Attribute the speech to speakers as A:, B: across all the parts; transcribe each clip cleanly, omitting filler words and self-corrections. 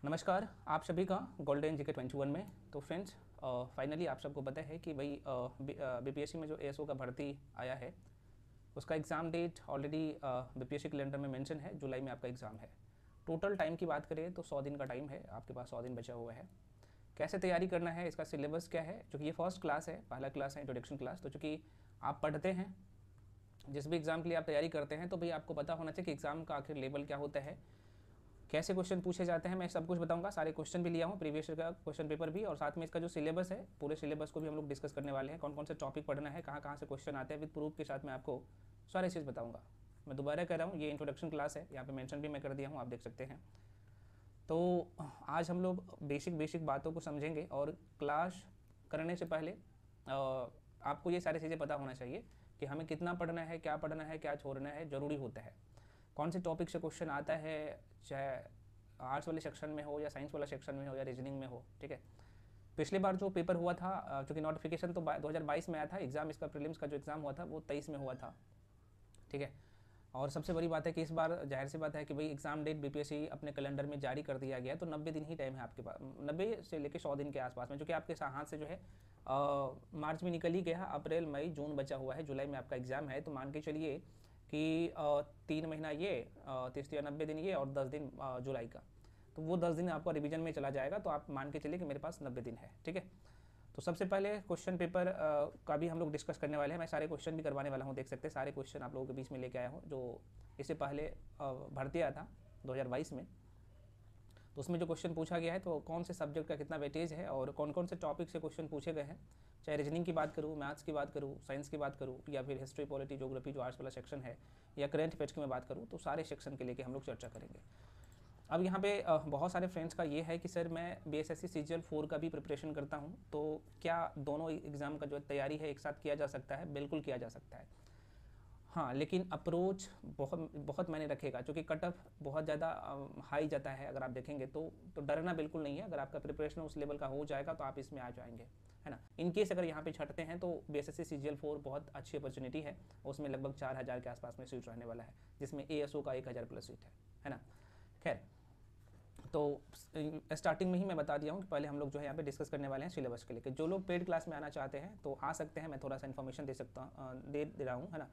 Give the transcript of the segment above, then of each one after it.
A: नमस्कार आप सभी का गोल्डन जीके 21 में। तो फ्रेंड्स, फाइनली आप सबको पता है कि भाई बीपीएससी में जो एएसओ का भर्ती आया है उसका exam date already BPSC calendar में मेंशन है। जुलाई में आपका एग्ज़ाम है। टोटल टाइम की बात करें तो 100 दिन का टाइम है, आपके पास 100 दिन बचा हुआ है। कैसे तैयारी करना है, इसका सिलेबस क्या है, चूँकि ये फर्स्ट क्लास है, पहला क्लास है इंट्रोडक्शन क्लास। तो चूँकि आप पढ़ते हैं, जिस भी एग्ज़ाम के लिए आप तैयारी करते हैं, तो भाई आपको पता होना चाहिए कि एग्ज़ाम का आखिर लेवल क्या होता है, कैसे क्वेश्चन पूछे जाते हैं। मैं सब कुछ बताऊंगा, सारे क्वेश्चन भी लिया हूँ, प्रीवियस का क्वेश्चन पेपर भी, और साथ में इसका जो सिलेबस है पूरे सिलेबस को भी हम लोग डिस्कस करने वाले हैं। कौन कौन से टॉपिक पढ़ना है, कहाँ कहाँ से क्वेश्चन आते हैं, विद प्रूफ के साथ मैं आपको सारी चीज़ बताऊँगा। मैं दोबारा कह रहा हूँ, ये इंट्रोडक्शन क्लास है, यहाँ पे मेंशन भी मैं कर दिया हूँ, आप देख सकते हैं। तो आज हम लोग बेसिक बातों को समझेंगे, और क्लास करने से पहले आपको ये सारी चीज़ें पता होना चाहिए कि हमें कितना पढ़ना है, क्या छोड़ना है, ज़रूरी होता है। कौन से टॉपिक से क्वेश्चन आता है, चाहे आर्ट्स वाले सेक्शन में हो या साइंस वाला सेक्शन में हो या रीजनिंग में हो, ठीक है। पिछली बार जो पेपर हुआ था, चूँकि नोटिफिकेशन तो 2022 में आया था, एग्ज़ाम इसका प्रीलिम्स का जो एग्ज़ाम हुआ था वो 23 में हुआ था, ठीक है। और सबसे बड़ी बात है कि इस बार जाहिर सी बात है कि भाई एग्ज़ाम डेट बीपीएससी अपने कैलेंडर में जारी कर दिया गया है, तो 90 दिन ही टाइम है आपके पास, 90 से लेकर 100 दिन के आसपास में, जो कि आपके हाथ से जो है मार्च में निकल ही गया, अप्रैल मई जून बचा हुआ है, जुलाई में आपका एग्ज़ाम है। तो मान के चलिए कि 3 महीना ये, 30 या 90 दिन ये, और 10 दिन जुलाई का, तो वो 10 दिन आपका रिवीजन में चला जाएगा। तो आप मान के चलिए कि मेरे पास 90 दिन है, ठीक है। तो सबसे पहले क्वेश्चन पेपर का भी हम लोग डिस्कस करने वाले हैं। मैं सारे क्वेश्चन भी करवाने वाला हूँ, देख सकते हैं सारे क्वेश्चन आप लोगों के बीच में लेके आया हूँ, जो इससे पहले भर्ती आया था 2022 में। तो उसमें जो क्वेश्चन पूछा गया है, तो कौन से सब्जेक्ट का कितना वेटेज है और कौन कौन से टॉपिक से क्वेश्चन पूछे गए हैं, चाहे रीजनिंग की बात करूँ, मैथ्स की बात करूँ, साइंस की बात करूँ, या फिर हिस्ट्री, पॉलिटी, ज्योग्राफी जो आर्ट्स वाला सेक्शन है, या करंट अफेयर्स की मैं बात करूँ, तो सारे सेक्शन के लेके हम लोग चर्चा करेंगे। अब यहाँ पे बहुत सारे फ्रेंड्स का ये है कि सर मैं बीएसएससी सीजीएल 4 का भी प्रिपरेशन करता हूँ, तो क्या दोनों एग्ज़ाम का जो तैयारी है एक साथ किया जा सकता है? बिल्कुल किया जा सकता है, हाँ। लेकिन अप्रोच बहुत बहुत मायने रखेगा, क्योंकि कट ऑफ बहुत ज़्यादा हाई जाता है। अगर आप देखेंगे तो डरना बिल्कुल नहीं है। अगर आपका प्रिपरेशन उस लेवल का हो जाएगा तो आप इसमें आ जाएंगे, है ना। इन केस अगर यहाँ पे छटते हैं तो बीएसएससी सीजीएल 4 बहुत अच्छी अपॉर्चुनिटी है, उसमें लगभग 4000 के आसपास में सीट रहने वाला है, जिसमें एएसओ का 1000 प्लस सीट है ना। खैर, तो स्टार्टिंग में ही मैं बता दिया हूँ कि पहले हम लोग जो है यहाँ पे डिस्कस करने वाले हैं सिलेबस के लेके। जो लोग पेड क्लास में आना चाहते हैं तो आ सकते हैं, मैं थोड़ा सा इन्फॉर्मेशन दे रहा हूँ, है ना।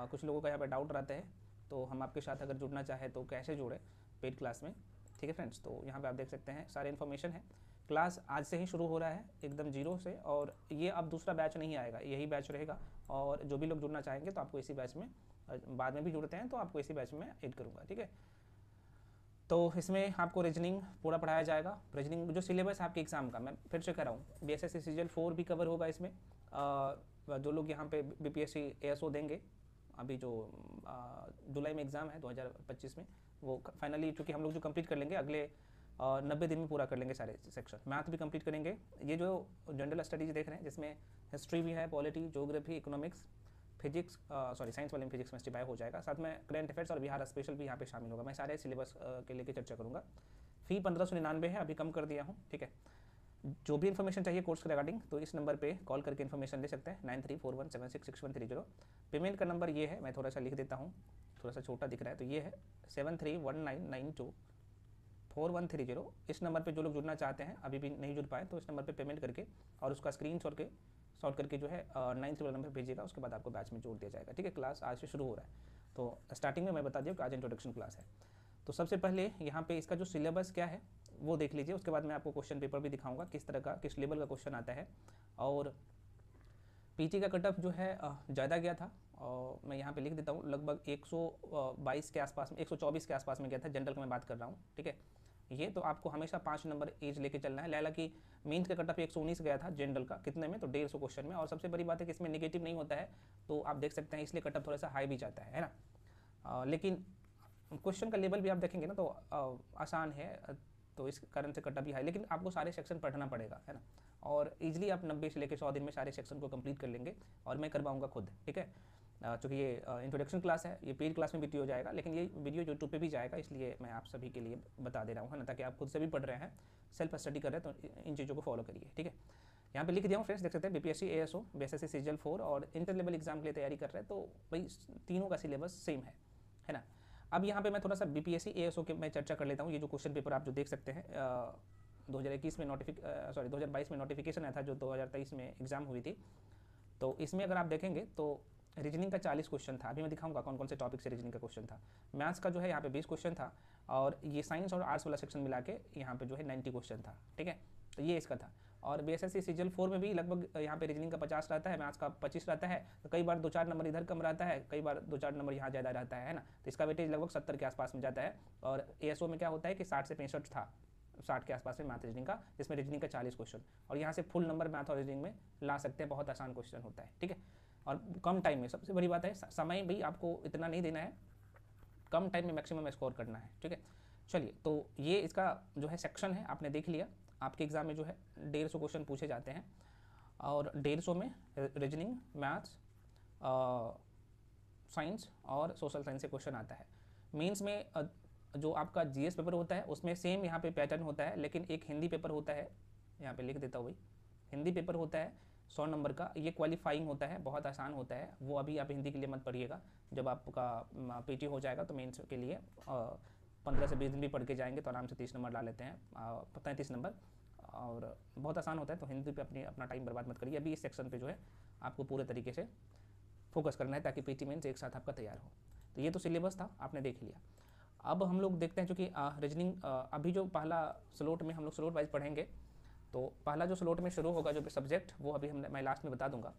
A: कुछ लोगों का यहाँ पे डाउट रहता है, तो हम आपके साथ अगर जुड़ना चाहें तो कैसे जुड़े पेड क्लास में, ठीक है फ्रेंड्स। तो यहाँ पे आप देख सकते हैं सारे इन्फॉर्मेशन है। क्लास आज से ही शुरू हो रहा है एकदम जीरो से, और ये अब दूसरा बैच नहीं आएगा, यही बैच रहेगा। और जो भी लोग जुड़ना चाहेंगे तो आपको इसी बैच में, बाद में भी जुड़ते हैं तो आपको इसी बैच में ऐड करूँगा, ठीक है। तो इसमें आपको रीजनिंग पूरा पढ़ाया जाएगा। रीजनिंग जो सिलेबस है आपके एग्ज़ाम का, मैं फिर से कह रहा हूँ, बीएसएससी सीजीएल 4 भी कवर होगा इसमें। जो लोग यहाँ पे बीपीएससी एएसओ देंगे, अभी जो जुलाई में एग्ज़ाम है 2025 में, वो फाइनली चूँकि हम लोग जो कंप्लीट कर लेंगे अगले 90 दिन में पूरा कर लेंगे सारे सेक्शन। मैथ भी कंप्लीट करेंगे। ये जो जनरल स्टडीज देख रहे हैं, जिसमें हिस्ट्री भी है, polity, geography, economics, physics, science वाले में फिजिक्स में स्टिबाई हो जाएगा, साथ में करंट अफेयर्स और बिहार स्पेशल भी यहाँ पे शामिल होगा। मैं सारे सिलेबस के लेके चर्चा करूँगा। फ़ी 1599 है, अभी कम कर दिया हूँ, ठीक है। जो भी इन्फॉर्मेशन चाहिए कोर्स के रिगार्डिंग, तो इस नंबर पे कॉल करके इन्फॉर्मेशन ले सकते हैं, 9341766130। पेमेंट का नंबर ये है, मैं थोड़ा सा लिख देता हूँ, थोड़ा सा छोटा दिख रहा है, तो ये है 7319924130। इस नंबर पे जो लोग जुड़ना चाहते हैं, अभी भी नहीं जुड़ पाए, तो इस नंबर पे पेमेंट करके और उसका स्क्रीन शॉट करके जो है 9 वाला नंबर भेजिएगा, उसके बाद आपको बैच में जोड़ दिया जाएगा, ठीक है। क्लास आज से शुरू हो रहा है। तो स्टार्टिंग में मैं बता दिया कि आज इंट्रोडक्शन क्लास है। तो सबसे पहले यहाँ पे इसका जो सिलेबस क्या है वो देख लीजिए, उसके बाद मैं आपको क्वेश्चन पेपर भी दिखाऊंगा किस तरह का, किस लेवल का क्वेश्चन आता है। और पीटी का कट ऑफ जो है ज़्यादा गया था, और मैं यहाँ पे लिख देता हूँ, लगभग 122 के आसपास में, 124 के आसपास में गया था, जनरल का मैं बात कर रहा हूँ, ठीक है। ये तो आपको हमेशा 5 नंबर एज लेके चलना है। हालांकि मेंस का कट ऑफ 119 गया था जनरल का, कितने में, तो 150 क्वेश्चन में। और सबसे बड़ी बात है कि इसमें नेगेटिव नहीं होता है, तो आप देख सकते हैं, इसलिए कट ऑफ थोड़ा सा हाई भी जाता है ना। लेकिन क्वेश्चन का लेवल भी आप देखेंगे ना तो आसान है, तो इस कारण से कट ऑफ भी हाई, लेकिन आपको सारे सेक्शन पढ़ना पड़ेगा, है ना। और ईजिली आप 90 से लेकर 100 दिन में सारे सेक्शन को कंप्लीट कर लेंगे, और मैं करवाऊंगा खुद, ठीक है। चूँकि ये इंट्रोडक्शन क्लास है, ये पेड क्लास में भी हो जाएगा, लेकिन ये वीडियो यूट्यूब पे भी जाएगा, इसलिए मैं आप सभी के लिए बता दे रहा हूँ, है ना, ताकि आप खुद से भी पढ़ रहे हैं, सेल्फ स्टडी कर रहे हैं, तो इन चीज़ों को फॉलो करिए, ठीक है। यहाँ पे लिख दिया हूँ फ्रेंड्स, देख सकते हैं, बीपीएससी एएसओ, बीएसएससी सीजीएल 4 और इंटर लेवल एग्जाम के लिए तैयारी कर रहे हैं, तो भाई तीनों का सिलेबस सेम है ना। अब यहाँ पे मैं थोड़ा सा बीपीएससी एएसओ के मैं चर्चा कर लेता हूँ। ये जो क्वेश्चन पेपर आप जो देख सकते हैं 2021 में 2022 में नोटिफिकेशन आया था, जो 2023 में एग्ज़ाम हुई थी। तो इसमें अगर आप देखेंगे तो रीजनिंग का 40 क्वेश्चन था। अभी मैं दिखाऊंगा कौन कौन से टॉपिक से रीजनिंग का क्वेश्चन था। मैथ्स का जो है यहाँ पे 20 क्वेश्चन था, और ये साइंस और आर्ट्स वाला सेक्शन मिला के यहाँ पे जो है 90 क्वेश्चन था। ठीक है, तो ये इसका था। और बीएसएससी सीजीएल 4 में भी लगभग यहाँ पे रीजनिंग का 50 रहता है, मैथ्स का 25 रहता है। तो कई बार 2-4 नंबर इधर कम रहता है, कई बार 2-4 नंबर यहाँ ज़्यादा रहता है ना। तो इसका वेटेज लगभग 70 के आसपास में जाता है। और एएसओ में क्या होता है कि 60 से 65 था, 60 के आसपास में मैथ रीजनिंग का, जिसमें रीजनिंग का 40 क्वेश्चन, और यहाँ से फुल नंबर मैथ और रीजनिंग में ला सकते हैं। बहुत आसान क्वेश्चन होता है। ठीक है, और कम टाइम में, सबसे बड़ी बात है समय भी आपको इतना नहीं देना है, कम टाइम में मैक्सिमम स्कोर करना है। ठीक है, चलिए, तो ये इसका जो है सेक्शन है, आपने देख लिया। आपके एग्जाम में जो है 150 क्वेश्चन पूछे जाते हैं, और 150 में रीजनिंग, मैथ्स, साइंस और सोशल साइंस से क्वेश्चन आता है। मेंस में जो आपका जीएस पेपर होता है उसमें सेम यहाँ पे पैटर्न होता है, लेकिन एक हिंदी पेपर होता है, यहाँ पे लिख देता हूँ भाई, हिंदी पेपर होता है 100 नंबर का। ये क्वालिफाइंग होता है, बहुत आसान होता है। वो अभी आप हिंदी के लिए मत पढ़िएगा, जब आपका पीटी हो जाएगा तो मेंस के लिए 15 से 20 दिन भी पढ़ के जाएंगे तो आराम से 30 नंबर ला लेते हैं, 35 नंबर, और बहुत आसान होता है। तो हिंदी पे अपना टाइम बर्बाद मत करिए। अभी इस सेक्शन पे जो है आपको पूरे तरीके से फोकस करना है, ताकि पीटी मेंस एक साथ आपका तैयार हो। तो ये तो सिलेबस था, आपने देख लिया। अब हम लोग देखते हैं, चूँकि रीजनिंग अभी जो पहला स्लॉट में हम लोग स्लॉट वाइज पढ़ेंगे, तो पहला जो स्लॉट में शुरू होगा जो सब्जेक्ट, वो अभी मैं लास्ट में बता दूंगा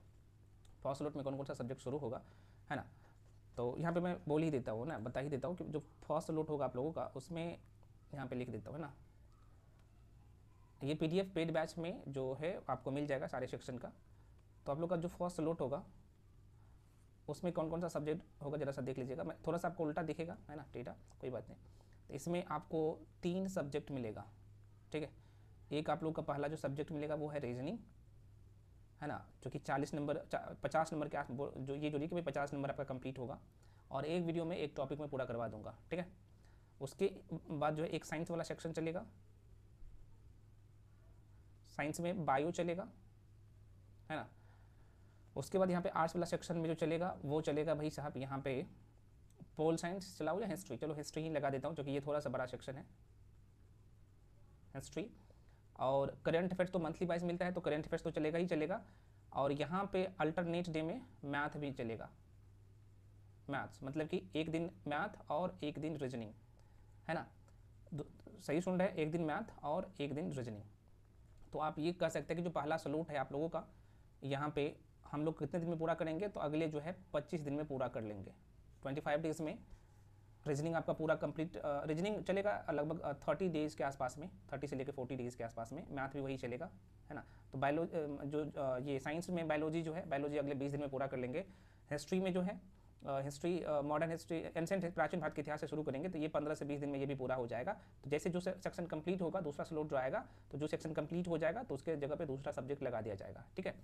A: फर्स्ट स्लॉट में कौन कौन सा सब्जेक्ट शुरू होगा, है ना। तो यहाँ पे मैं बोल ही देता हूँ ना, बता ही देता हूँ कि जो फर्स्ट स्लॉट होगा आप लोगों का, उसमें यहाँ पे लिख देता हूँ, है ना। ये पीडीएफ पेड बैच में जो है आपको मिल जाएगा सारे सेक्शन का। तो आप लोग का जो फर्स्ट स्लॉट होगा उसमें कौन कौन सा सब्जेक्ट होगा जरा सा देख लीजिएगा। मैं थोड़ा सा आपको उल्टा दिखेगा, है ना, डेटा, कोई बात नहीं। तो इसमें आपको 3 सब्जेक्ट मिलेगा। ठीक है, एक आप लोग का पहला जो सब्जेक्ट मिलेगा वो है रीजनिंग, है ना, जो कि 40 नंबर 50 नंबर के आस जो ये जो लिखी भाई 50 नंबर आपका कंप्लीट होगा, और एक वीडियो में एक टॉपिक में पूरा करवा दूंगा। ठीक है, उसके बाद जो है एक साइंस वाला सेक्शन चलेगा, साइंस में बायो चलेगा, है ना। उसके बाद यहाँ पे आर्ट्स वाला सेक्शन में जो चलेगा वो चलेगा भाई साहब यहाँ पे पोल साइंस चलाओ या हिस्ट्री, चलो हिस्ट्री ही लगा देता हूँ, क्योंकि ये थोड़ा सा बड़ा सेक्शन है, हिस्ट्री। और करंट अफेयर्स तो मंथली वाइज मिलता है, तो करंट अफेयर्स तो चलेगा ही चलेगा। और यहाँ पे अल्टरनेट डे में मैथ भी चलेगा। मैथ्स मतलब कि एक दिन मैथ और एक दिन रीजनिंग, है ना, सही सुन रहे हैं, एक दिन मैथ और एक दिन रीजनिंग। तो आप ये कह सकते हैं कि जो पहला स्लॉट है आप लोगों का, यहाँ पे हम लोग कितने दिन में पूरा करेंगे, तो अगले जो है 25 दिन में पूरा कर लेंगे। 25 डेज़ में रीजनिंग आपका पूरा कंप्लीट, रीजनिंग चलेगा लगभग 30 डेज़ के आसपास में, 30 से लेकर 40 डेज़ के आसपास में। मैथ भी वही चलेगा, है ना। तो बायोलॉजी ये साइंस में बायोलॉजी जो है, बायोलॉजी अगले 20 दिन में पूरा कर लेंगे। हिस्ट्री में जो है हिस्ट्री, मॉडर्न हिस्ट्री, एंसेंट प्राचीन भारत के इतिहास से शुरू करेंगे, तो ये 15 से 20 दिन में ये भी पूरा हो जाएगा। तो जैसे जो सेक्शन कंप्लीट होगा, दूसरा स्लॉट जो आएगा, तो जो सेक्शन कंप्लीट हो जाएगा तो उसके जगह पे दूसरा सब्जेक्ट लगा दिया जाएगा। ठीक है,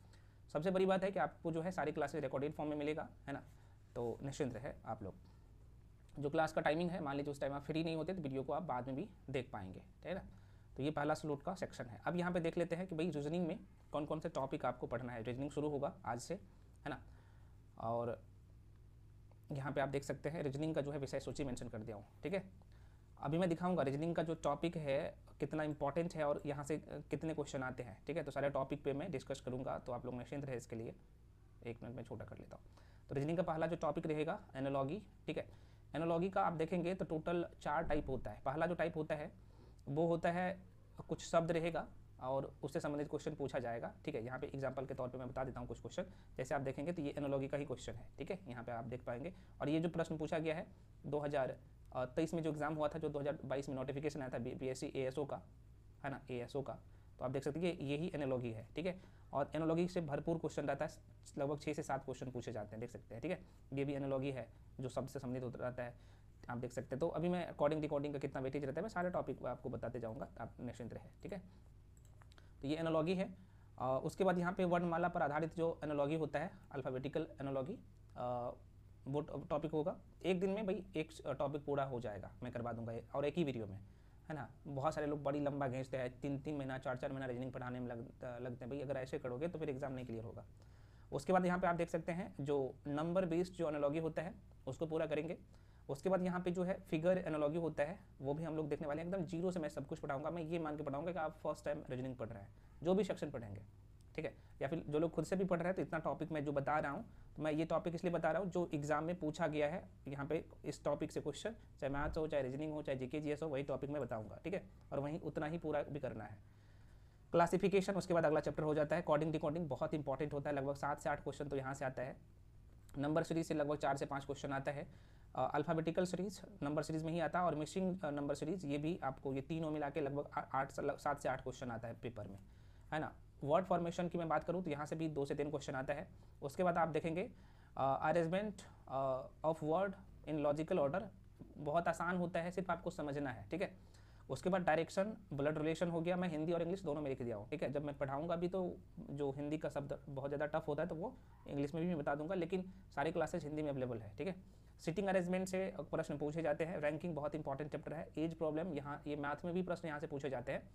A: सबसे बड़ी बात है कि आपको जो है सारी क्लासेस रिकॉर्डेड फॉर्म में मिलेगा, है ना। तो निश्चिंत रहे आप लोग। जो क्लास का टाइमिंग है, मान लीजिए उस टाइम आप फ्री नहीं होते तो वीडियो को आप बाद में भी देख पाएंगे, ठीक है ना। तो ये पहला स्लॉट का सेक्शन है। अब यहाँ पे देख लेते हैं कि भाई रीजनिंग में कौन कौन से टॉपिक आपको पढ़ना है। रीजनिंग शुरू होगा आज से, है ना। और यहाँ पे आप देख सकते हैं रीजनिंग का जो है विषय सूची मेंशन कर दिया हूँ। ठीक है, अभी मैं दिखाऊंगा रीजनिंग का जो टॉपिक है कितना इंपॉर्टेंट है और यहाँ से कितने क्वेश्चन आते हैं। ठीक है, तो सारे टॉपिक पे मैं डिस्कस करूँगा, तो आप लोग निश्चिंत रहे इसके लिए। एक मिनट में छोटा कर लेता हूँ। तो रीजनिंग का पहला जो टॉपिक रहेगा एनालॉजी। ठीक है, एनालॉजी का आप देखेंगे तो टोटल 4 टाइप होता है। पहला जो टाइप होता है वो होता है कुछ शब्द रहेगा और उससे संबंधित क्वेश्चन पूछा जाएगा। ठीक है, यहाँ पे एग्जांपल के तौर पे मैं बता देता हूँ कुछ क्वेश्चन। जैसे आप देखेंगे तो ये एनालॉजी का ही क्वेश्चन है। ठीक है, यहाँ पे आप देख पाएंगे। और ये जो प्रश्न पूछा गया है 2023 में जो एग्ज़ाम हुआ था, जो 2022 में नोटिफिकेशन आया था बीपीएससी एएसओ का, है ना, एएसओ का, तो आप देख सकते हैं कि यही एनालॉजी है। ठीक है, और एनालॉजी से भरपूर क्वेश्चन रहता है, लगभग 6 से 7 क्वेश्चन पूछे जाते हैं, देख सकते हैं। ठीक है, ये भी एनालॉजी है जो शब्द से संबंधित होता रहता है, आप देख सकते हैं। तो अभी मैं अकॉर्डिंग रिकॉर्डिंग का कितना वेटेज रहता है मैं सारे टॉपिक आपको बताते जाऊँगा, आप निश्चिंत रहे। ठीक है, तो ये एनालॉजी है। उसके बाद यहाँ पे वर्णमाला पर आधारित जो एनालॉजी होता है, अल्फ़ाबेटिकल एनालॉजी, वो टॉपिक होगा। एक दिन में भाई एक टॉपिक पूरा हो जाएगा, मैं करवा दूंगा और एक ही वीडियो में, है ना। बहुत सारे लोग बड़ी लंबा खींचते हैं, 3-3 महीना 4-4 महीना रीजनिंग पढ़ाने में लगते हैं। भाई अगर ऐसे करोगे तो फिर एग्ज़ाम नहीं क्लियर होगा। उसके बाद यहाँ पे आप देख सकते हैं जो नंबर बेस्ड जो एनालॉजी होता है उसको पूरा करेंगे। उसके बाद यहाँ पे जो है फिगर एनालॉजी होता है वो भी हम लोग देखने वाले हैं। एकदम जीरो से मैं सब कुछ पढ़ाऊंगा, मैं ये मान के पढ़ाऊंगा कि आप फर्स्ट टाइम रीजनिंग पढ़ रहे हैं, जो भी सेक्शन पढ़ेंगे, ठीक है। या फिर जो लोग खुद से भी पढ़ रहे हैं तो इतना टॉपिक मैं जो बता रहा हूँ, तो मैं ये टॉपिक इसलिए बता रहा हूँ जो एग्जाम में पूछा गया है यहाँ पे इस टॉपिक से क्वेश्चन, चाहे मैथ्स हो, चाहे रीजनिंग हो, चाहे जीके जीएस हो, वही टॉपिक मैं बताऊँगा, ठीक है। और वहीं उतना ही पूरा भी करना है। क्लासिफिकेशन, उसके बाद अगला चैप्टर हो जाता है। कोडिंग डिकोडिंग बहुत इंपॉर्टेंट होता है, लगभग 7 से 8 क्वेश्चन तो यहाँ से आता है। नंबर सीरीज से लगभग 4 से 5 क्वेश्चन आता है। अल्फ़ाबेटिकल सीरीज नंबर सीरीज में ही आता है, और मिसिंग नंबर सीरीज ये भी आपको, ये तीनों मिला के लगभग 7 से 8 क्वेश्चन आता है पेपर में, है ना। वर्ड फॉर्मेशन की मैं बात करूँ तो यहाँ से भी 2 से 3 क्वेश्चन आता है। उसके बाद आप देखेंगे arrangement of word in logical order, बहुत आसान होता है, सिर्फ आपको समझना है, ठीक है। उसके बाद डायरेक्शन, ब्लड रिलेशन हो गया, मैं हिंदी और इंग्लिश दोनों में लिख दिया हूँ, ठीक है। जब मैं पढ़ाऊंगा भी तो जो हिंदी का शब्द बहुत ज़्यादा टफ होता है तो वो इंग्लिश में भी मैं बता दूंगा, लेकिन सारी क्लासेज हिंदी में अवेलेबल है, ठीक है। सिटिंग अरेंजमेंट से प्रश्न पूछे जाते हैं। रैंकिंग बहुत इंपॉर्टेंट चैप्टर है। एज प्रॉब्लम, यहाँ ये मैथ में भी प्रश्न यहाँ से पूछे जाते हैं।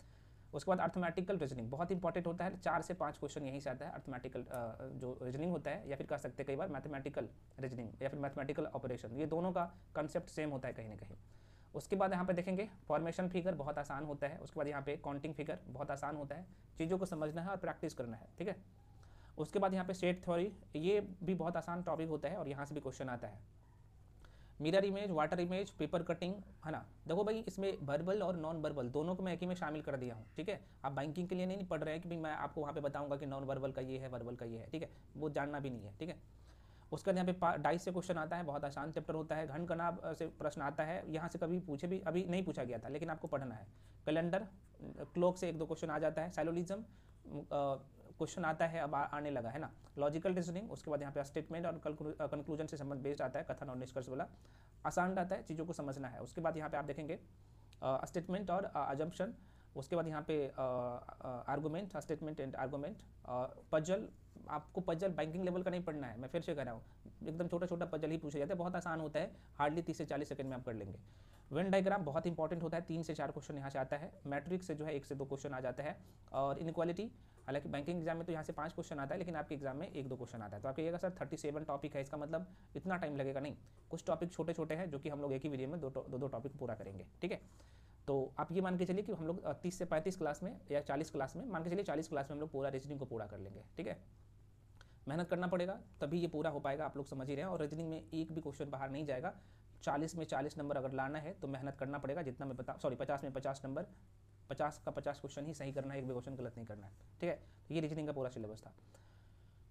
A: उसके बाद अर्थमेटिकल रीजनिंग बहुत इंपॉर्टेंट होता है, 4 से 5 क्वेश्चन यहीं से आता है। अर्थमेटिकल जो रीजनिंग होता है, या फिर कह सकते हैं कई बार मैथमेटिकल रीजनिंग या फिर मैथमेटिकल ऑपरेशन, ये दोनों का कंसेप्ट सेम होता है कहीं ना कहीं। उसके बाद यहाँ पे देखेंगे फॉर्मेशन फिगर बहुत आसान होता है। उसके बाद यहाँ पे काउंटिंग फिगर बहुत आसान होता है, चीज़ों को समझना है और प्रैक्टिस करना है, ठीक है। उसके बाद यहाँ पे सेट थ्योरी, ये भी बहुत आसान टॉपिक होता है और यहाँ से भी क्वेश्चन आता है। Mirror image, water image, paper cutting, है ना। देखो भाई, इसमें वर्बल और नॉन वर्बल दोनों को मैं एक ही में शामिल कर दिया हूँ, ठीक है। आप बैंकिंग के लिए नहीं पढ़ रहे हैं कि भाई मैं आपको वहाँ पे बताऊँगा कि नॉन वर्बल का ये है, वर्बल का ये है, ठीक है, वो जानना भी नहीं है, ठीक है। उसके बाद यहाँ पे डाइस से क्वेश्चन आता है, बहुत आसान चैप्टर होता है। घन कनाब से प्रश्न आता है, यहाँ से कभी पूछे भी, अभी नहीं पूछा गया था लेकिन आपको पढ़ना है। कैलेंडर, क्लॉक से 1-2 क्वेश्चन आ जाता है। साइलोलिज्म क्वेश्चन आता है, अब आने लगा है ना। लॉजिकल रीजनिंग, उसके बाद यहाँ पे स्टेटमेंट और कंक्लूजन से संबंध बेस्ड आता है, कथन और निष्कर्ष वाला आसान रहता है, चीज़ों को समझना है। उसके बाद यहाँ पे आप देखेंगे स्टेटमेंट और अजम्पशन, उसके बाद यहाँ पे argument, statement and argument. Puzzle, आपको पजल बैंकिंग लेवल का नहीं पढ़ना है, मैं फिर से कह रहा हूँ, एकदम छोटा छोटा पजल ही पूछे जाते हैं, बहुत आसान होता है, हार्डली 30 से 40 सेकंड में आप कर लेंगे। वेन डायग्राम बहुत इंपॉर्टेंट होता है, 3 से 4 क्वेश्चन यहाँ से आता है। मैट्रिक्स से जो है 1 से 2 क्वेश्चन आ जाता है। और इनक्वालिटी, हालांकि बैंकिंग एग्जाम में तो यहाँ से 5 क्वेश्चन आता है, लेकिन आपके एग्जाम में 1-2 क्वेश्चन आता है। तो आप कहिएगा सर 37 टॉपिक है, इसका मतलब इतना टाइम लगेगा, नहीं, कुछ टॉपिक छोटे छोटे हैं जो कि हम लोग एक ही वीडियो में दो टॉपिक पूरा करेंगे, ठीक है। तो आप ये मान के चलिए कि हम लोग 30 से 35 क्लास में या 40 क्लास में, मान के चलिए 40 क्लास में हम लोग पूरा रीजनिंग को पूरा कर लेंगे, ठीक है। मेहनत करना पड़ेगा तभी ये पूरा हो पाएगा, आप लोग समझ ही रहे हैं। और रीजनिंग में एक भी क्वेश्चन बाहर नहीं जाएगा। 40 में 40 नंबर अगर लाना है तो मेहनत करना पड़ेगा, जितना मैं 50 में 50 नंबर, 50 का 50 क्वेश्चन ही सही करना है, एक भी क्वेश्चन गलत नहीं करना है, ठीक है। तो ये रीजनिंग का पूरा सिलेबस था।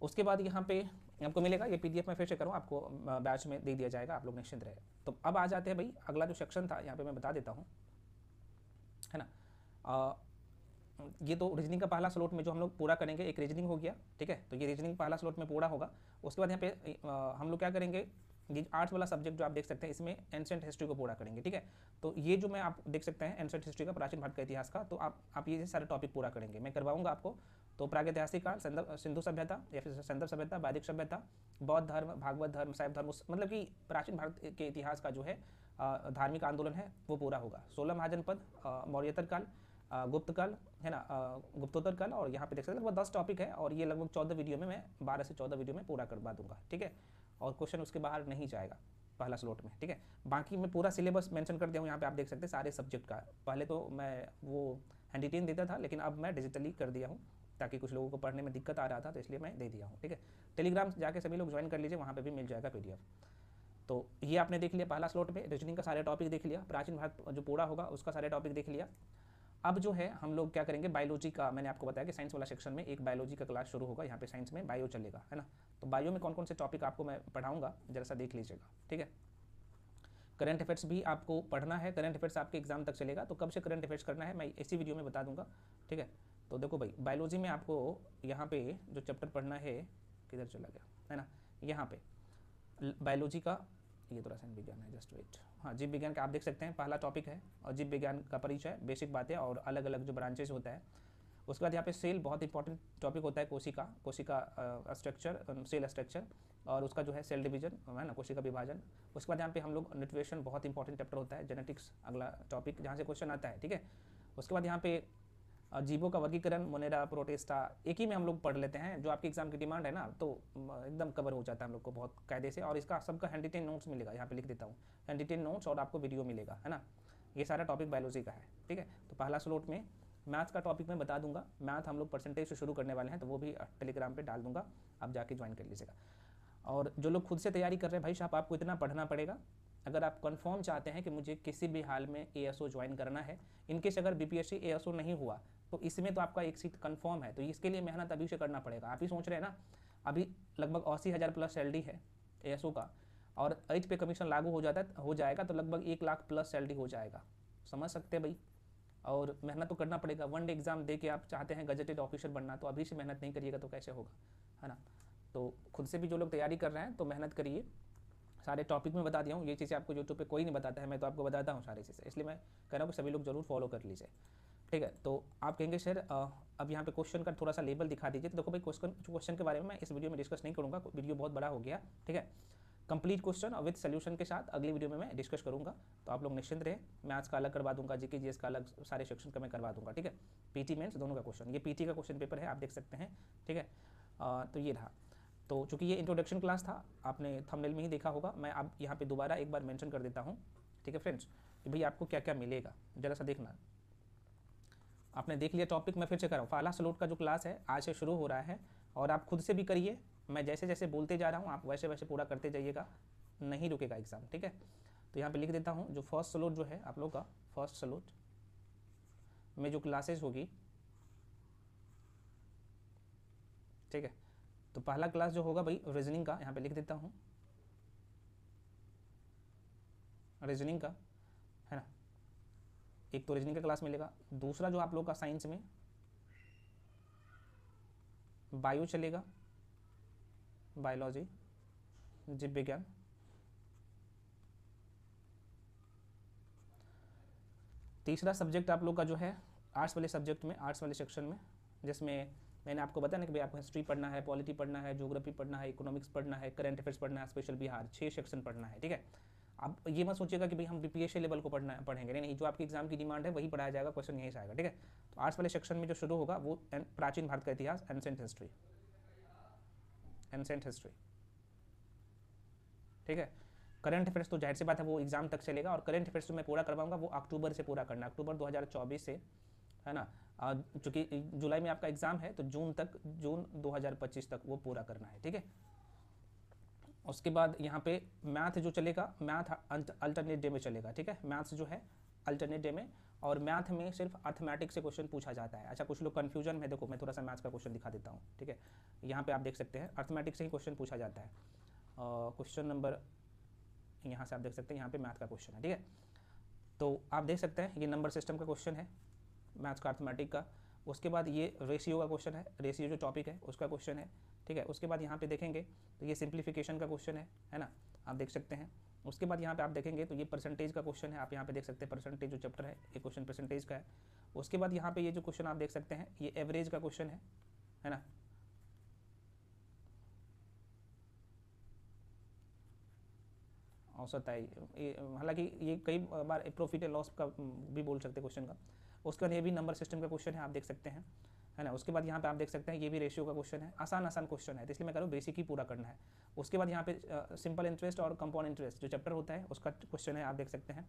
A: उसके बाद यहाँ पे आपको मिलेगा, ये PDF में फिर से करूँ, आपको बैच में दे दिया जाएगा, आप लोग निश्चिंत रहे। तो अब आ जाते हैं भाई, अगला जो सेक्शन था यहाँ पे मैं बता देता हूँ, है ना। ये तो रीजनिंग का पहला स्लॉट में जो हम लोग पूरा करेंगे, एक रीजनिंग हो गया, ठीक है। तो ये रीजनिंग पहला स्लॉट में पूरा होगा। उसके बाद यहाँ पे हम लोग क्या करेंगे, ये आर्ट्स वाला सब्जेक्ट जो आप देख सकते हैं, इसमें एंशिएंट हिस्ट्री को पूरा करेंगे, ठीक है। तो ये जो मैं आप देख सकते हैं एंशिएंट हिस्ट्री का, प्राचीन भारत का इतिहास का, तो आप ये सारे टॉपिक पूरा करेंगे, मैं करवाऊंगा आपको। तो प्रागैतिहासिक काल, सिंधु सभ्यता या फिर संदर्भ सभ्यता, वैदिक सभ्यता, बौद्ध धर्म, भागवत धर्म, शैव धर्म, मतलब कि प्राचीन भारत के इतिहास का जो है धार्मिक आंदोलन है वो पूरा होगा। 16 महाजनपद, मौर्योत्तर काल, गुप्त काल, है ना, गुप्तोत्तर काल, और यहाँ पे देख सकते हैं लगभग 10 टॉपिक है, और ये लगभग 14 वीडियो में, मैं 12 से 14 वीडियो में पूरा करवा दूंगा, ठीक है। और क्वेश्चन उसके बाहर नहीं जाएगा पहला स्लॉट में, ठीक है। बाकी मैं पूरा सिलेबस मेंशन कर दिया हूँ यहाँ पे, आप देख सकते हैं सारे सब्जेक्ट का। पहले तो मैं वो हैंडरिटेन देता था, लेकिन अब मैं डिजिटली कर दिया हूँ, ताकि कुछ लोगों को पढ़ने में दिक्कत आ रहा था, तो इसलिए मैं दे दिया हूँ, ठीक है। टेलीग्राम जाके सभी लोग ज्वाइन कर लीजिए, वहाँ पर भी मिल जाएगा PDF। तो ये आपने देख लिया पहला स्लॉट में, रीजनिंग का सारे टॉपिक देख लिया, प्राचीन भारत जो पूरा होगा उसका सारे टॉपिक देख लिया। अब जो है हम लोग क्या करेंगे, बायोलॉजी का, मैंने आपको बताया कि साइंस वाला सेक्शन में एक बायोलॉजी का क्लास शुरू होगा, यहाँ पे साइंस में बायो चलेगा, है ना। तो बायो में कौन कौन से टॉपिक आपको मैं पढ़ाऊंगा, जरा सा देख लीजिएगा, ठीक है। करंट अफेयर्स भी आपको पढ़ना है, करंट अफेयर्स आपके एग्जाम तक चलेगा, तो कब से करंट अफेयर्स करना है मैं इसी वीडियो में बता दूंगा, ठीक है। तो देखो भाई, बायोलॉजी में आपको यहाँ पे जो चैप्टर पढ़ना है, किधर चला गया, है ना, यहाँ पे बायोलॉजी का, ये तो रसायन विज्ञान है, जस्ट वेट, हाँ, जीव विज्ञान का आप देख सकते हैं पहला टॉपिक है, और जीव विज्ञान का परिचय, बेसिक बातें और अलग अलग जो ब्रांचेस होता है। उसके बाद यहाँ पे सेल बहुत इंपॉर्टेंट टॉपिक होता है, कोशिका स्ट्रक्चर, सेल स्ट्रक्चर, और उसका जो है सेल डिवीजन, है ना, कोशिका विभाजन। उसके बाद यहाँ पे हम लोग न्यूट्रिशन, बहुत इंपॉर्टेंट चैप्टर होता है, जेनेटिक्स अगला टॉपिक जहाँ से क्वेश्चन आता है, ठीक है। उसके बाद यहाँ पे जीवों का वर्गीकरण, मोनेरा, प्रोटिस्टा, एक ही में हम लोग पढ़ लेते हैं। जो आपकी एग्जाम की डिमांड है ना, तो एकदम कवर हो जाता है हम लोग को बहुत कायदे से। और इसका सबका हैंड रिटेन नोट्स मिलेगा, यहाँ पे लिख देता हूँ, हैंड रिटेन नोट्स, और आपको वीडियो मिलेगा, है ना। ये सारा टॉपिक बायोलॉजी का है, ठीक है। तो पहला स्लॉट में मैथ्स का टॉपिक मैं बता दूंगा। मैथ हम लोग परसेंटेज से शुरू करने वाले हैं, तो वो भी टेलीग्राम पे डाल दूंगा, आप जाके ज्वाइन कर लीजिएगा। और जो लोग खुद से तैयारी कर रहे हैं, भाई साहब आपको इतना पढ़ना पड़ेगा। अगर आप कंफर्म चाहते हैं कि मुझे किसी भी हाल में एएसओ ज्वाइन करना है, इनकेस अगर बीपीएससी एएसओ नहीं हुआ तो इसमें तो आपका एक सीट कंफर्म है, तो इसके लिए मेहनत अभी से करना पड़ेगा। आप ही सोच रहे हैं ना, अभी लगभग 80,000 प्लस सैलरी है एएसओ का, और 8 पे कमीशन लागू हो जाएगा तो लगभग 1 लाख प्लस सैलरी हो जाएगा। समझ सकते हैं भाई। और मेहनत तो करना पड़ेगा। वन डे एग्जाम दे के आप चाहते हैं गजेटेड ऑफिसर बनना, तो अभी से मेहनत नहीं करिएगा तो कैसे होगा, है ना। तो खुद से भी जो लोग तैयारी कर रहे हैं तो मेहनत करिए। सारे टॉपिक में बता दिया हूँ, ये चीज़ें आपको यूट्यूब पे कोई नहीं बताता है, मैं तो आपको बताता हूँ सारी चीज़ें, इसलिए मैं कह रहा हूँ कि सभी लोग जरूर फॉलो कर लीजिए, ठीक है। तो आप कहेंगे सर अब यहाँ पे क्वेश्चन का थोड़ा सा लेवल दिखा दीजिए। तो देखो भाई, क्वेश्चन के बारे में मैं इस वीडियो में डिस्कस नहीं करूँगा, वीडियो बहुत बड़ा हो गया, ठीक है। कंप्लीट क्वेश्चन और विद सोल्यूशन के साथ अगली वीडियो में मैं डिस्कस करूँगा, तो आप लोग निश्चिंत रहे। मैथ्स का अलग करवा दूंगा, जीके जीएस का अलग, सारे सेक्शन का मैं करवा दूंगा, ठीक है। पीटी मेंस दोनों का क्वेश्चन, ये पीटी का क्वेश्चन पेपर है, आप देख सकते हैं, ठीक है। तो ये रहा। तो चूंकि ये इंट्रोडक्शन क्लास था, आपने थंबनेल में ही देखा होगा, मैं अब यहाँ पे दोबारा एक बार मेंशन कर देता हूँ, ठीक है फ्रेंड्स, कि भाई आपको क्या क्या मिलेगा, जरा सा देखना। आपने देख लिया टॉपिक, मैं फिर से कर रहा हूँ। पहला स्लॉट का जो क्लास है आज से शुरू हो रहा है, और आप खुद से भी करिए, मैं जैसे जैसे बोलते जा रहा हूँ आप वैसे वैसे पूरा करते जाइएगा, नहीं रुकेगा एग्जाम, ठीक है। तो यहाँ पे लिख देता हूँ, जो फर्स्ट स्लॉट जो है आप लोग का, फर्स्ट स्लॉट में जो क्लासेस होगी, ठीक है। तो पहला क्लास जो होगा भाई रीजनिंग का, यहाँ पे लिख देता हूँ, रीजनिंग का, है ना। एक तो रीजनिंग का क्लास मिलेगा। दूसरा जो आप लोग का साइंस में बायो चलेगा, बायोलॉजी, जीव विज्ञान। तीसरा सब्जेक्ट आप लोग का जो है आर्ट्स वाले सब्जेक्ट में, आर्ट्स वाले सेक्शन में, जिसमें मैंने आपको बताया ना कि भाई आपको हिस्ट्री पढ़ना है, पॉलिटी पढ़ना है, ज्योग्राफी पढ़ना है, इकोनॉमिक्स पढ़ना है, करंट अफेयर्स पढ़ना है, स्पेशल बिहार, 6 सेक्शन पढ़ना है, ठीक है। अब ये मत सोचिएगा कि भाई हम बीपीएससी लेवल को पढ़ेंगे, नहीं, जो आपकी एग्जाम की डिमांड है वही पढ़ाया जाएगा, क्वेश्चन यहीं से आएगा, ठीक है। तो आर्ट्स वाले सेक्शन में जो शुरू होगा वो प्राचीन भारत का इतिहास, एंसेंट हिस्ट्री, एंसेंट हिस्ट्री, ठीक है। करंट अफेयर्स तो जाहिर सी बात है वो एग्जाम तक चलेगा, और करंट अफेयर्स जो मैं पूरा करवाऊंगा वो अक्टूबर से पूरा करना है, अक्टूबर 2024 से, है ना। चूँकि जुलाई में आपका एग्जाम है तो जून 2025 तक वो पूरा करना है, ठीक है। उसके बाद यहाँ पे मैथ जो चलेगा, मैथ अल्टरनेट डे में चलेगा, ठीक है। मैथ्स जो है अल्टरनेट डे में, और मैथ में सिर्फ अर्थमेटिक्स से क्वेश्चन पूछा जाता है। अच्छा, कुछ लोग कन्फ्यूजन में, देखो मैं थोड़ा सा मैथ्स का क्वेश्चन दिखा देता हूँ, ठीक है। यहाँ पे आप देख सकते हैं अर्थमेटिक्स से ही क्वेश्चन पूछा जाता है। क्वेश्चन नंबर यहाँ से आप देख सकते हैं, यहाँ पे मैथ का क्वेश्चन है, ठीक है। तो आप देख सकते हैं ये नंबर सिस्टम का क्वेश्चन है, मैथ्स का, अर्थमेटिक का। उसके बाद ये रेशियो का क्वेश्चन है, रेशियो जो टॉपिक है उसका क्वेश्चन है, ठीक है। उसके बाद यहाँ पे देखेंगे तो ये सिंप्लीफिकेशन का क्वेश्चन है ना, आप देख सकते हैं। उसके बाद यहाँ पे आप देखेंगे तो ये परसेंटेज का क्वेश्चन है, आप यहाँ पे देख सकते हैं परसेंटेज जो चैप्टर है, ये क्वेश्चन परसेंटेज का है। उसके बाद यहाँ पे ये जो क्वेश्चन आप देख सकते हैं ये एवरेज का क्वेश्चन है ना। औसत है, हालांकि ये कई बार प्रॉफिट एंड लॉस का भी बोल सकते हैं क्वेश्चन का। उसके बाद ये भी नंबर सिस्टम का क्वेश्चन है, आप देख सकते हैं, है ना। उसके बाद यहाँ पे आप देख सकते हैं ये भी रेशियो का क्वेश्चन है, आसान क्वेश्चन है, तो इसलिए मैं कह रहा हूँ बेसिक ही पूरा करना है। उसके बाद यहाँ पे सिंपल इंटरेस्ट और कंपाउंड इंटरेस्ट जो चैप्टर होता है उसका क्वेश्चन है, आप देख सकते हैं।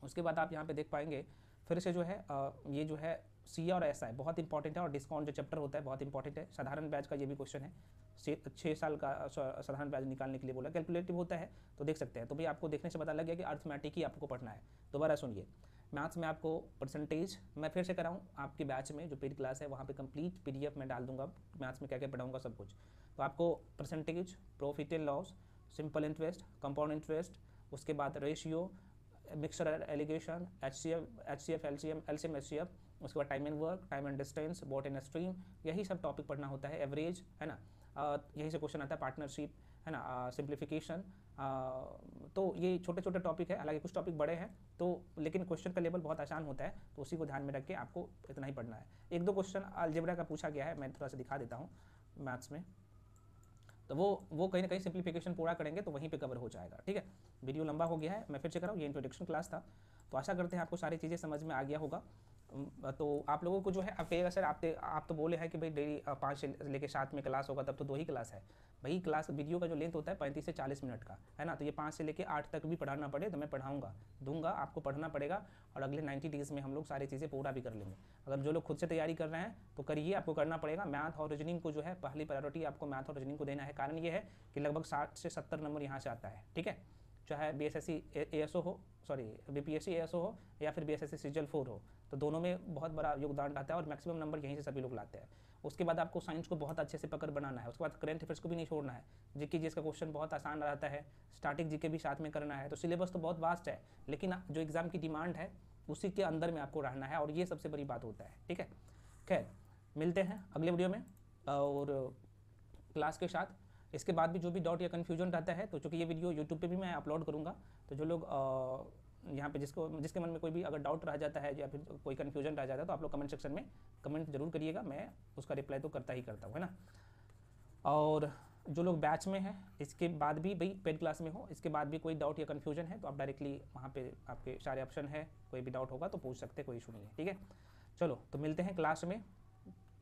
A: उसके बाद आप यहाँ पे देख पाएंगे फिर से जो है ये जो है सी और एस आई बहुत इंपॉर्टेंट है, और डिस्काउंट जो चैप्टर होता है बहुत इंपॉर्टेंट है। साधारण बैच का ये भी क्वेश्चन है, 6 साल का साधारण बैच निकालने के लिए बोला, कैलकुलेटिव होता है, तो देख सकते हैं। तो भाई आपको देखने से पता लग गया कि अर्थमेटिक ही आपको पढ़ना है। दोबारा सुनिए, मैथ्स में आपको परसेंटेज, मैं फिर से कराऊँ आपकी बैच में जो पेड क्लास है वहाँ पे कंप्लीट पीडीएफ में डाल दूंगा, मैथ्स में क्या क्या पढ़ाऊंगा सब कुछ। तो आपको percentage, profit and loss, simple interest, compound interest, उसके बाद ratio, mixture alligation, HCF, LCM HCF, उसके बाद time and work, time and distance, boat and stream, यही सब टॉपिक पढ़ना होता है। एवरेज, है ना, यही से क्वेश्चन आता है। पार्टनरशिप, है ना, सिंप्लीफिकेशन। तो ये छोटे छोटे टॉपिक है, हालांकि कुछ टॉपिक बड़े हैं, तो लेकिन क्वेश्चन का लेवल बहुत आसान होता है, तो उसी को ध्यान में रख के आपको इतना ही पढ़ना है। 1-2 क्वेश्चन अलजेब्रा का पूछा गया है, मैं थोड़ा सा दिखा देता हूँ मैथ्स में, तो वो कहीं ना कहीं सिंप्लीफिकेशन पूरा करेंगे तो वहीं पे कवर हो जाएगा, ठीक है। वीडियो लंबा हो गया है, मैं फिर से कराऊँ, ये इंट्रोडक्शन क्लास था, तो आशा करते हैं आपको सारी चीज़ें समझ में आ गया होगा। तो आप लोगों को जो है आप कहिएगा सर आप तो बोले हैं कि भाई डेली 5 से लेके 7 में क्लास होगा, तब तो 2 ही क्लास है। भाई क्लास वीडियो का जो लेंथ होता है 35 से 40 मिनट का है ना, तो ये 5 से लेके 8 तक भी पढ़ाना पड़े तो मैं पढ़ाऊँगा दूंगा, आपको पढ़ना पड़ेगा। और अगले 90 डेज़ में हम लोग सारी चीज़ें पूरा भी कर लेंगे। अगर जो लोग खुद से तैयारी कर रहे हैं तो करिए, आपको करना पड़ेगा। मैथ और रीजनिंग को जो है पहली प्रायोरिटी आपको मैथ और रीजनिंग को देना है। कारण ये है कि लगभग 60 से 70 नंबर यहाँ से आता है, ठीक है। चाहे BSSC ASO हो, सॉरी BPSC ASO हो या फिर BSSC सीजल 4 हो, तो दोनों में बहुत बड़ा योगदान रहता है और मैक्सिमम नंबर यहीं से सभी लोग लाते हैं। उसके बाद आपको साइंस को बहुत अच्छे से पकड़ बनाना है। उसके बाद करंट अफेयर्स को भी नहीं छोड़ना है। जीके जिसका क्वेश्चन बहुत आसान रहता है, स्टैटिक जीके भी साथ में करना है। तो सिलेबस तो बहुत वास्ट है, लेकिन जो एग्ज़ाम की डिमांड है उसी के अंदर में आपको रहना है, और ये सबसे बड़ी बात होता है, ठीक है। खैर, मिलते हैं अगले वीडियो में और क्लास के साथ। इसके बाद भी जो भी डाउट या कन्फ्यूजन रहता है, तो चूँकि ये वीडियो यूट्यूब पे भी मैं अपलोड करूँगा, तो जो लोग यहाँ पे जिसके मन में कोई भी अगर डाउट रह जाता है या फिर कोई कन्फ्यूजन रह जाता है, तो आप लोग कमेंट सेक्शन में कमेंट जरूर करिएगा, मैं उसका रिप्लाई तो करता ही करता हूँ, है ना। और जो लोग बैच में हैं, इसके बाद भी भाई पेड क्लास में हो, इसके बाद भी कोई डाउट या कन्फ्यूजन है तो आप डायरेक्टली वहाँ पे आपके सारे ऑप्शन है, कोई भी डाउट होगा तो पूछ सकते, कोई इशू नहीं है, ठीक है। चलो तो मिलते हैं क्लास में।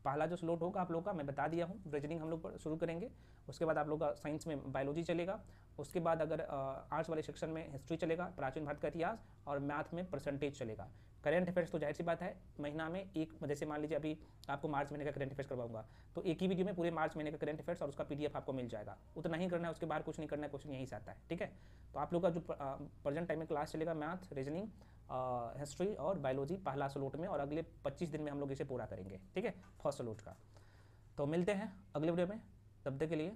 A: पहला जो स्लॉट होगा आप लोग का मैं बता दिया हूँ, रीजनिंग हम लोग शुरू करेंगे। उसके बाद आप लोग का साइंस में बायोलॉजी चलेगा। उसके बाद अगर आर्ट्स वाले सेक्शन में हिस्ट्री चलेगा, प्राचीन भारत का इतिहास, और मैथ में परसेंटेज चलेगा। करेंट अफेयर्स तो जाहिर सी बात है, महीना में एक, जैसे मान लीजिए अभी आपको मार्च महीने का करेंट अफेयर्स करवाऊंगा, तो एक ही वीडियो में पूरे मार्च महीने का करेंट अफेयर्स और उसका PDF आपको मिल जाएगा। उतना ही करना है, उसके बाहर कुछ नहीं करना है, क्वेश्चन यहीं से आता है, ठीक है। तो आप लोग का जो प्रेजेंट टाइम में क्लास चलेगा, मैथ, रीजनिंग, हिस्ट्री और बायोलॉजी पहला स्लॉट में, और अगले 25 दिन में हम लोग इसे पूरा करेंगे, ठीक है, फर्स्ट स्लॉट का। तो मिलते हैं अगले वीडियो में, तब तक के लिए